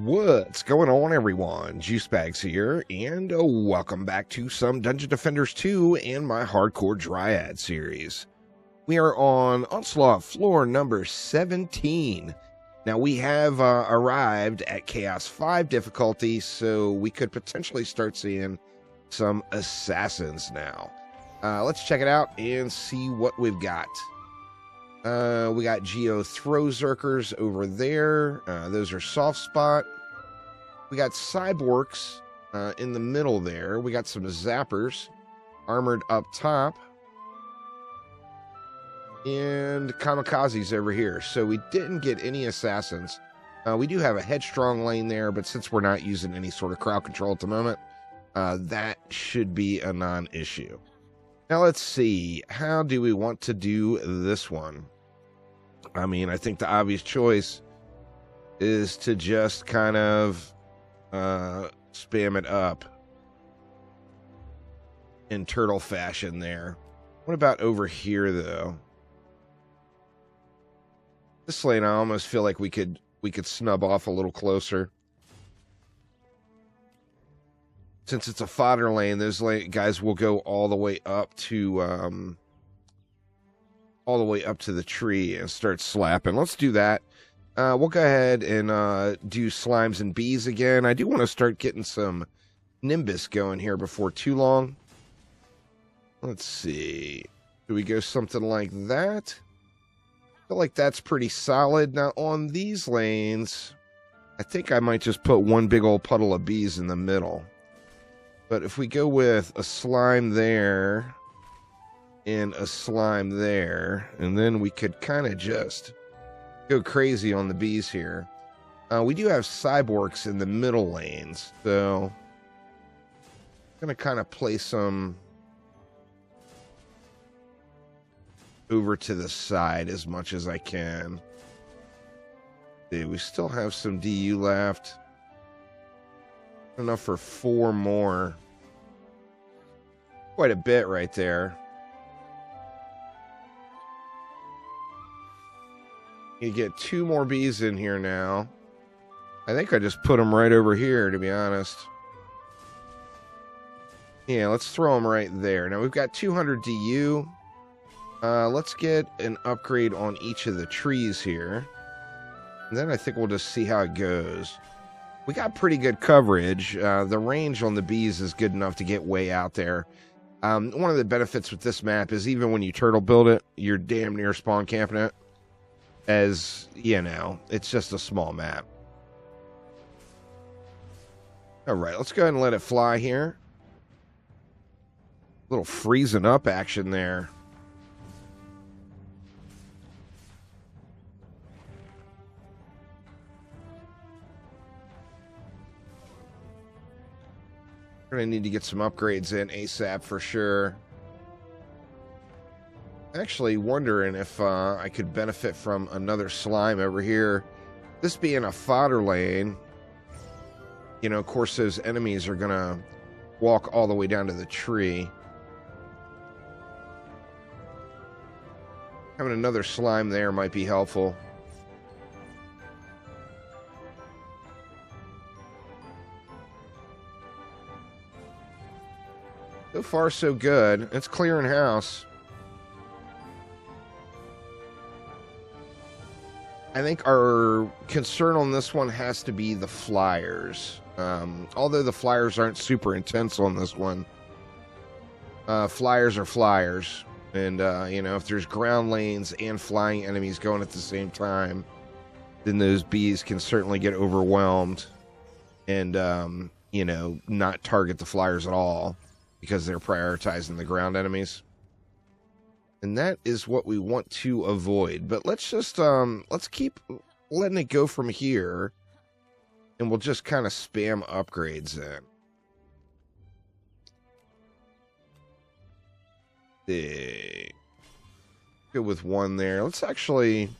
What's going on, everyone? Juice Bags here, and welcome back to some Dungeon Defenders 2 and my Hardcore Dryad series. We are on Onslaught floor number 17. Now, we have arrived at Chaos 5 difficulty, so we could potentially start seeing some assassins now. Let's check it out and see what we've got. We got Geo Throw Zerkers over there. Those are soft spot. We got Cyborgs in the middle there. We got some Zappers armored up top. And Kamikazes over here. So we didn't get any assassins. We do have a Headstrong lane there, but since we're not using any sort of crowd control at the moment, that should be a non-issue. Now let's see. How do we want to do this one? I mean, I think the obvious choice is to just kind of spam it up in turtle fashion there. What about over here, though? This lane, I almost feel like we could snub off a little closer. Since it's a fodder lane, those guys will go all the way up to the tree and start slapping. Let's do that. We'll go ahead and do Slimes and Bees again. I do want to start getting some Nimbus going here before too long. Let's see. Do we go something like that? I feel like that's pretty solid. Now, on these lanes, I think I might just put one big old puddle of bees in the middle. But if we go with a slime there and a slime there, and then we could kind of just go crazy on the bees here. We do have Cyborgs in the middle lanes, so I'm going to kind of place some over to the side as much as I can. See, we still have some DU left. Enough for 4 more. Quite a bit right there. You get 2 more bees in here now. I think I just put them right over here, to be honest. Yeah, let's throw them right there. Now, we've got 200 DU. Let's get an upgrade on each of the trees here. And then I think we'll just see how it goes. We got pretty good coverage. The range on the bees is good enough to get way out there. One of the benefits with this map is even when you turtle build it, you're damn near spawn camping it. As, you know, it's just a small map. Alright, let's go ahead and let it fly here. A little freezing up action there. We're going to need to get some upgrades in ASAP for sure. Actually wondering if I could benefit from another slime over here. This being a fodder lane, you know, of course those enemies are going to walk all the way down to the tree. Having another slime there might be helpful. So far, so good. It's clearing house. I think our concern on this one has to be the flyers. Although the flyers aren't super intense on this one. Flyers are flyers. And, you know, if there's ground lanes and flying enemies going at the same time, then those bees can certainly get overwhelmed and, you know, not target the flyers at all because they're prioritizing the ground enemies. And that is what we want to avoid. But let's just, let's keep letting it go from here. And we'll just kind of spam upgrades in. Go with 1 there. Let's actually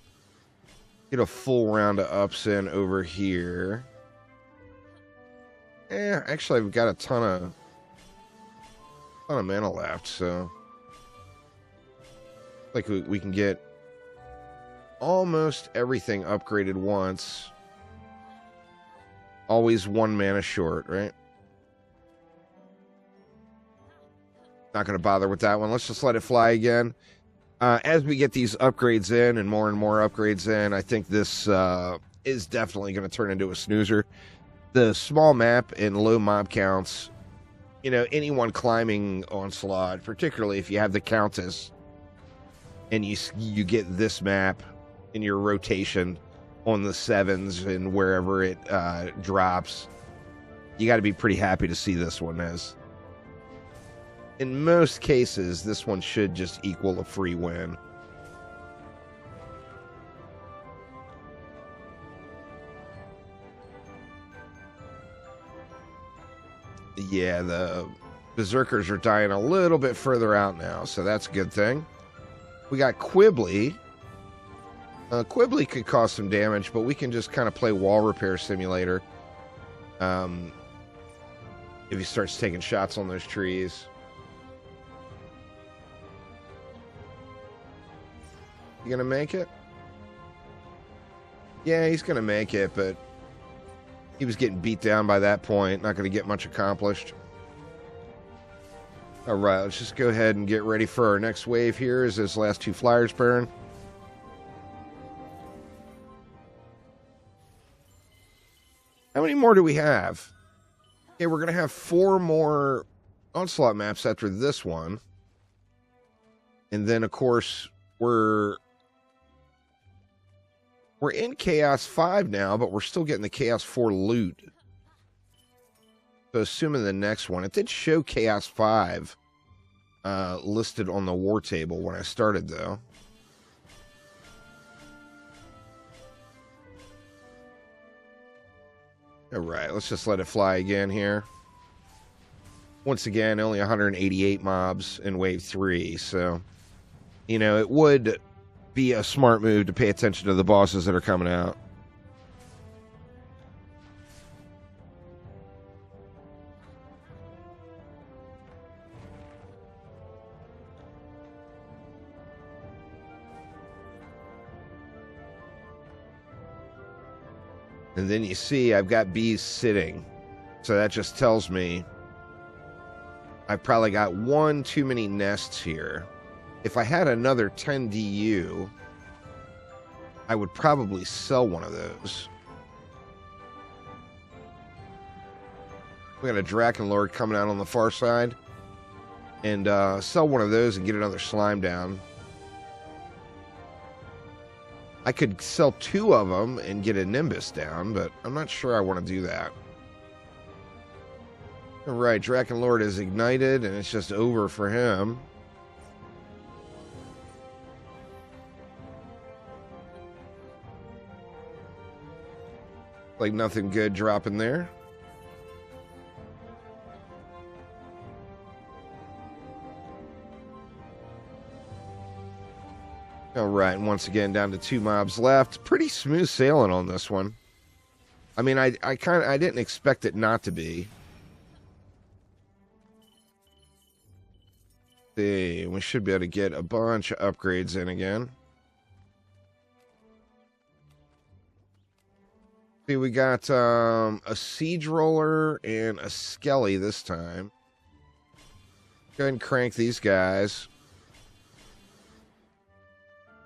get a full round of ups in over here. Actually, I've got a ton of mana left, so like we can get almost everything upgraded once. Always 1 mana short, right? Not going to bother with that one. Let's just let it fly again. As we get these upgrades in and more upgrades in, I think this is definitely going to turn into a snoozer. The small map and low mob counts, you know, anyone climbing Onslaught, particularly if you have the Countess, and you get this map in your rotation on the 7s and wherever it drops, you got to be pretty happy to see this one as... In most cases, this one should just equal a free win. Yeah, the Berserkers are dying a little bit further out now, so that's a good thing. We got Quibbly. Quibbly could cause some damage, but we can just kind of play Wall Repair Simulator. If he starts taking shots on those trees. You gonna make it? Yeah, he's gonna make it, but he was getting beat down by that point. Not gonna get much accomplished. All right, let's just go ahead and get ready for our next wave here as those last 2 flyers burn. How many more do we have? Okay, we're gonna have 4 more Onslaught maps after this one. And then, of course, we're in Chaos 5 now, but we're still getting the Chaos 4 loot. So assuming the next one, it did show Chaos 5 listed on the war table when I started, though. All right, let's just let it fly again here. Once again, only 188 mobs in Wave 3, so, you know, it would be a smart move to pay attention to the bosses that are coming out. And then you see I've got bees sitting. So that just tells me I've probably got 1 too many nests here. If I had another 10 DU, I would probably sell one of those. We got a Drakenlord coming out on the far side. And sell one of those and get another slime down. I could sell 2 of them and get a Nimbus down, but I'm not sure I want to do that. Alright, Drakenlord is ignited, and it's just over for him. Like nothing good dropping there. All right, and once again down to 2 mobs left. Pretty smooth sailing on this one. I mean, I didn't expect it not to be. See, we should be able to get a bunch of upgrades in again. See, we got a Siege Roller and a Skelly this time. Go ahead and crank these guys.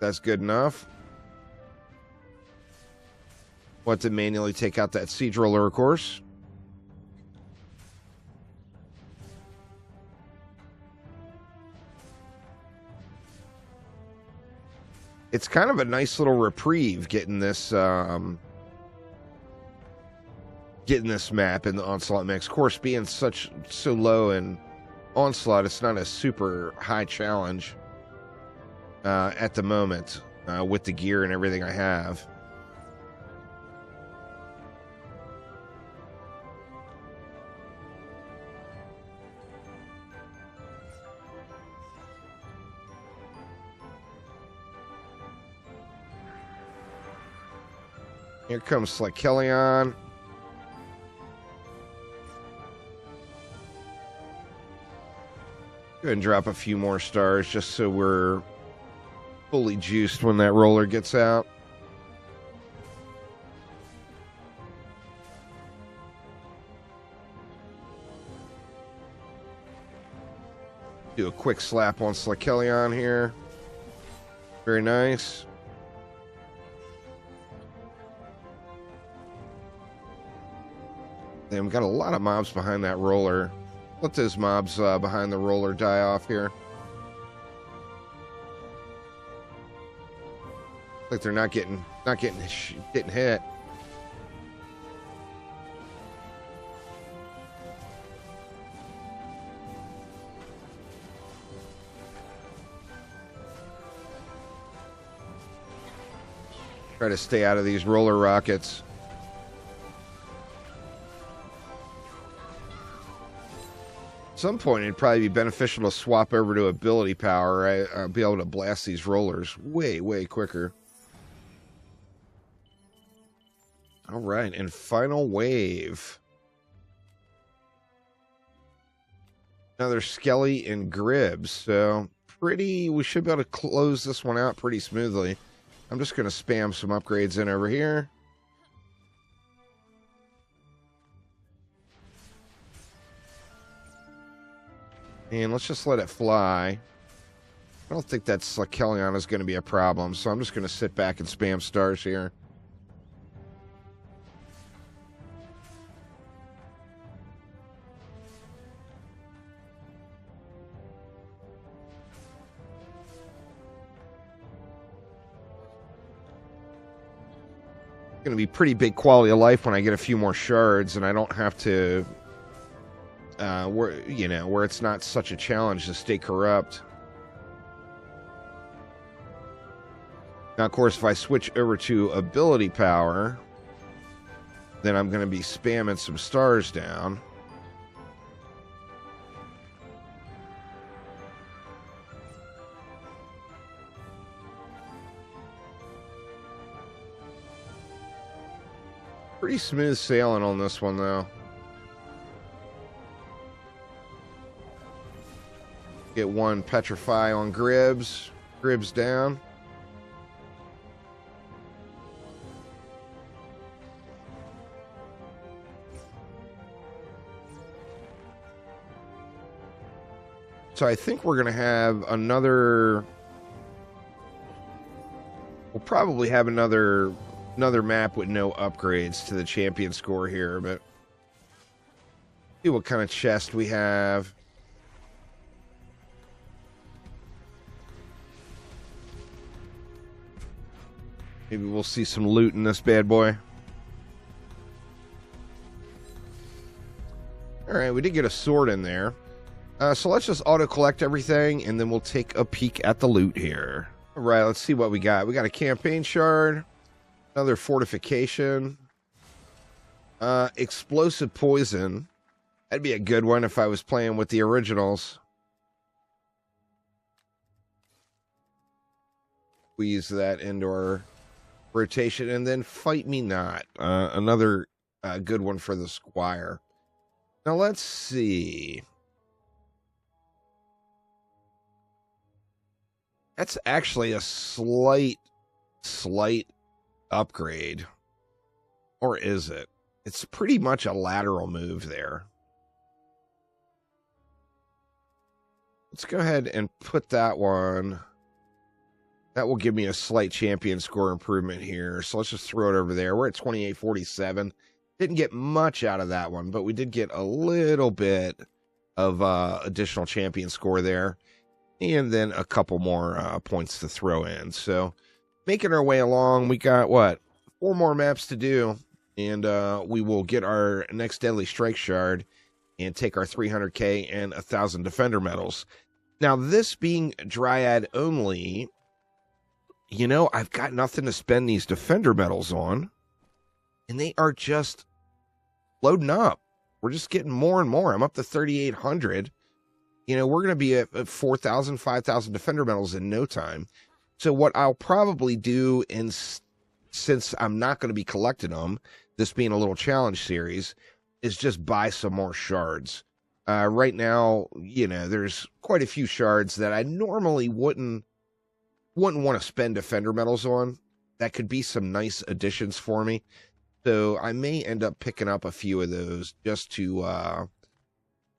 That's good enough. We'll have to manually take out that Siege Roller, of course. It's kind of a nice little reprieve getting this map in the Onslaught mix. Of course, being so low in Onslaught, it's not a super high challenge at the moment with the gear and everything I have. Here comes Slykelion. Go ahead and drop a few more stars just so we're fully juiced when that roller gets out. Do a quick slap on Slakelion here. Very nice. Then we got a lot of mobs behind that roller. Let those mobs behind the roller die off here. Like they're not getting hit. Try to stay out of these roller rockets. At some point, it'd probably be beneficial to swap over to ability power, right? I'll be able to blast these rollers way, way quicker. All right, and final wave. Another Skelly and Gribbs. So, we should be able to close this one out pretty smoothly. I'm just going to spam some upgrades in over here. And let's just let it fly. I don't think that Slakelion is going to be a problem, so I'm just going to sit back and spam stars here. Going to be pretty big quality of life when I get a few more shards and I don't have to where it's not such a challenge to stay corrupt. Now of course if I switch over to ability power, then I'm going to be spamming some stars down. Pretty smooth sailing on this one, though. Get one Petrify on Gribbs. Gribbs down. So I think we're going to have another... We'll probably have another map with no upgrades to the champion score here, but see what kind of chest we have. Maybe we'll see some loot in this bad boy. Alright, we did get a sword in there. So let's just auto-collect everything, and then we'll take a peek at the loot here. Alright, let's see what we got. We got a campaign shard. Another fortification. Explosive poison. That'd be a good one if I was playing with the originals. Squeeze that into our rotation. And then Fight Me Not. Another good one for the Squire. Now let's see. That's actually a slight upgrade. Or is it? It's pretty much a lateral move there. Let's go ahead and put that one. That will give me a slight champion score improvement here. So let's just throw it over there. We're at 2847. Didn't get much out of that one, but we did get a little bit of additional champion score there. And then a couple more points to throw in. So making our way along. We got, what, 4 more maps to do. And we will get our next Deadly Strike Shard and take our 300k and 1,000 Defender medals. Now, this being Dryad only, you know, I've got nothing to spend these Defender medals on. And they are just loading up. We're just getting more and more. I'm up to 3,800. You know, we're going to be at 4,000, 5,000 Defender medals in no time. So what I'll probably do, since I'm not going to be collecting them, this being a little challenge series, is just buy some more shards. Right now, you know, there's quite a few shards that I normally wouldn't want to spend Defender medals on. That could be some nice additions for me. So I may end up picking up a few of those just to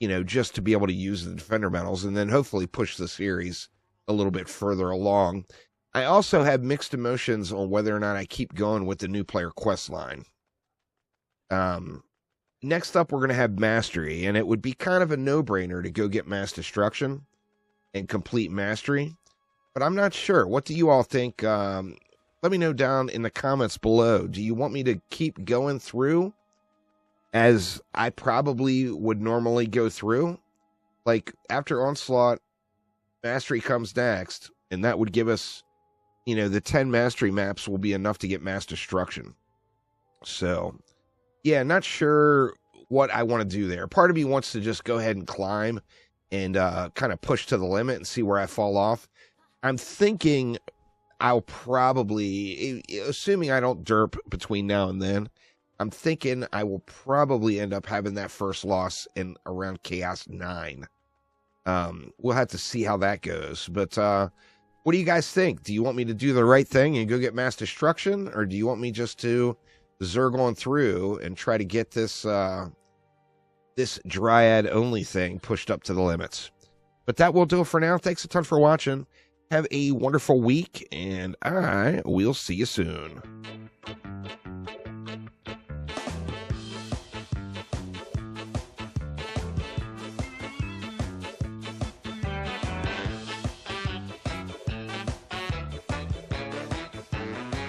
just to be able to use the Defender medals and then hopefully push the series a little bit further along. I also have mixed emotions on whether or not I keep going with the new player quest line. Next up, we're going to have Mastery, and it would be kind of a no-brainer to go get Mass Destruction and complete Mastery, but I'm not sure. What do you all think? Let me know down in the comments below. Do you want me to keep going through as I probably would normally go through? Like, after Onslaught, Mastery comes next, and that would give us, the 10 Mastery maps will be enough to get Mass Destruction. So, yeah, not sure what I want to do there. Part of me wants to just go ahead and climb and kind of push to the limit and see where I fall off. I'm thinking I'll probably, assuming I don't derp between now and then, I'm thinking I will probably end up having that first loss in around Chaos 9. We'll have to see how that goes. But what do you guys think? Do you want me to do the right thing and go get Mass Destruction? Or do you want me just to zerg on through and try to get this this Dryad Only thing pushed up to the limits? But that will do it for now. Thanks a ton for watching. Have a wonderful week, and I will see you soon.